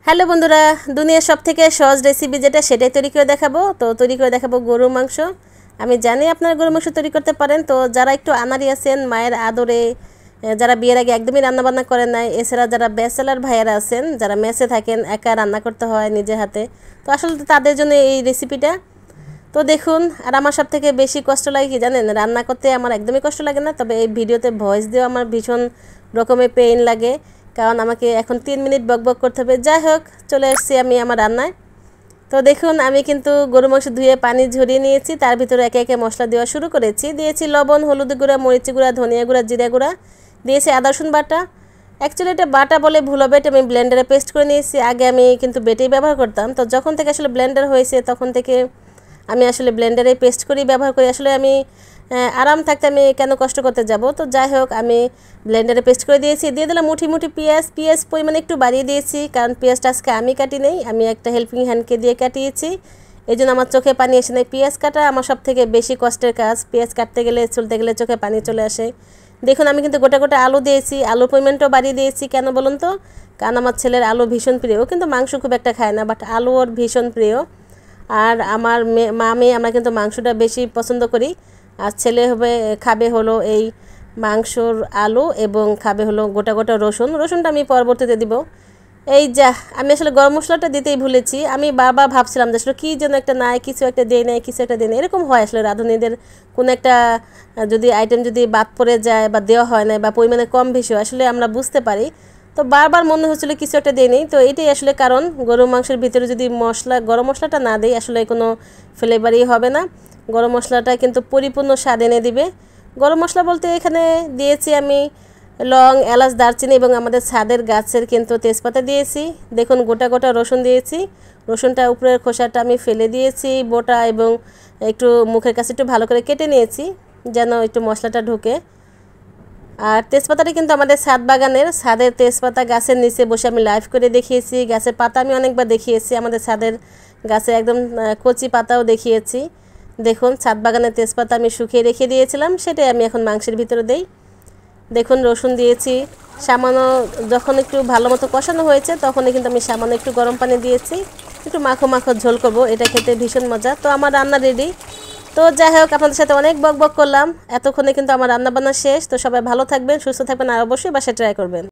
Hello বন্ধুরা, দুনিয়ার সবথেকে সহজ রেসিপি যেটা সেটাই তৈরি করে দেখাবো। তো তৈরি করে দেখাবো গরুর মাংস। আমি জানি আপনারা গরুর মাংস তৈরি করতে পারেন। তো যারা একটু আনাড়ি আছেন, মায়ের আদরে, যারা বিয়ের আগে একদমই রান্নাবান্না করেন নাই, এছাড়া যারা ব্যাচেলার ভাইয়েরা আছেন, যারা মেসে থাকেন, একা রান্না করতে হয় নিজের হাতে, তো আসলে তাদের জন্য এই রেসিপিটা। তো দেখুন, আর আমার সব থেকে বেশি কষ্ট লাগে কি জানেন? রান্না করতে আমার একদমই কষ্ট লাগে না, তবে এই ভিডিওতে ভয়েস দিয়েও আমার ভীষণ রকমের পেইন লাগে, কারণ আমাকে এখন 3 মিনিট বকবক করতে হবে। যাই হোক, চলে এসেছি আমি আমার রান্নায়। তো দেখুন, আমি কিন্তু গরু মাংস ধুয়ে পানি ঝরিয়ে নিয়েছি, তার ভিতরে একে একে মশলা দেওয়া শুরু করেছি। দিয়েছি লবণ, হলুদ গুঁড়া, মরিচ গুঁড়া, ধনিয়া গুঁড়া, জিরা গুঁড়া, দিয়েছি আদা রসুন বাটা। অ্যাকচুয়ালি এটা বাটা বলে ভুল হবে, এটা আমি ব্লেন্ডারে পেস্ট করে নিয়েছি। আগে আমি কিন্তু বেটেই ব্যবহার করতাম, তো যখন থেকে আসলে ব্লেন্ডার হয়েছে তখন থেকে আমি আসলে ব্লেন্ডারে পেস্ট করি ব্যবহার করি। আসলে আমি আরাম থাকতে আমি কেন কষ্ট করতে যাব। তো যাই হোক, আমি ব্লেন্ডারে পেস্ট করে দিয়েছি। দিয়ে দিলাম মুঠি মুঠি পেঁয়াজ পরিমাণে একটু বাড়িয়ে দিয়েছি, কারণ পেঁয়াজটা আজকে আমি কাটি নেই, আমি একটা হেল্পিং হ্যান্ডকে দিয়ে কাটিয়েছি। এই জন্য আমার চোখে পানি এসে নেই। পেঁয়াজ কাটা আমার সব থেকে বেশি কষ্টের কাজ। পেঁয়াজ কাটতে গেলে, চলতে গেলে চোখে পানি চলে আসে। দেখুন, আমি কিন্তু গোটা গোটা আলু দিয়েছি, আলুর পরিমাণটাও বাড়িয়ে দিয়েছি। কেন বলুন তো? কারণ আমার ছেলের আলু ভীষণ প্রিয়, কিন্তু মাংস খুব একটা খায় না, বাট আলু ওর ভীষণ প্রিয়। আর আমার মেয়ে আমরা কিন্তু মাংসটা বেশি পছন্দ করি। আর ছেলে খাবে হলো এই মাংসর আলু, এবং খাবে হলো গোটা গোটা রসুনটা আমি পরবর্তীতে দিব। এই যা, আমি আসলে গরম মশলাটা দিতেই ভুলেছি। আমি বারবার ভাবছিলাম যে আসলে কী যেন একটা নাই, কিছু একটা দেয় নাই, কিছু একটা দেয় নাই, এরকম হয় আসলে রাঁধুনিদের। কোনো একটা যদি আইটেম যদি বাদ পড়ে যায় বা দেওয়া হয় না বা পরিমাণে কম বেশি হয়, আসলে আমরা বুঝতে পারি। তো বারবার মনে হচ্ছিলো কিছু একটা দেয় নেই। তো এটাই আসলে কারণ, গরুর মাংসের ভিতরে যদি গরম মশলাটা না দেয়, আসলে কোনো ফ্লেভারই হবে না। গরম মশলাটা কিন্তু পরিপূর্ণ স্বাদ এনে দিবে। গরম মশলা বলতে এখানে দিয়েছি আমি লং, এলাচ, দারচিনি এবং আমাদের ছাদের গাছের কিন্তু তেজপাতা দিয়েছি। দেখুন, গোটা গোটা রসুন দিয়েছি। রসুনটা উপরের খোসাটা আমি ফেলে দিয়েছি বোটা, এবং একটু মুখের কাছে একটু ভালো করে কেটে নিয়েছি যেন একটু মশলাটা ঢুকে। আর তেজপাতাটা কিন্তু আমাদের ছাদের তেজপাতা গাছের নিচে বসে আমি লাইভ করে দেখিয়েছি। গাছের পাতা আমি অনেকবার দেখিয়েছি, আমাদের ছাদের গাছে একদম কচি পাতাও দেখিয়েছি। দেখুন, ছাদ বাগানের তেজপাতা আমি শুকিয়ে রেখে দিয়েছিলাম, সেটাই আমি এখন মাংসের ভিতরে দেই। দেখুন, রসুন দিয়েছি সামান্য। যখন একটু ভালো মতো কষানো হয়েছে, তখনই কিন্তু আমি সামান্য একটু গরম পানি দিয়েছি। একটু মাখো মাখো ঝোল করবো, এটা খেতে ভীষণ মজা। তো আমার রান্না রেডি। তো যাই হোক, আপনাদের সাথে অনেক বক বক করলাম, এতক্ষণে কিন্তু আমার রান্নাবান্না শেষ। তো সবাই ভালো থাকবেন, সুস্থ থাকবেন, আর অবশ্যই বাসায় ট্রাই করবেন।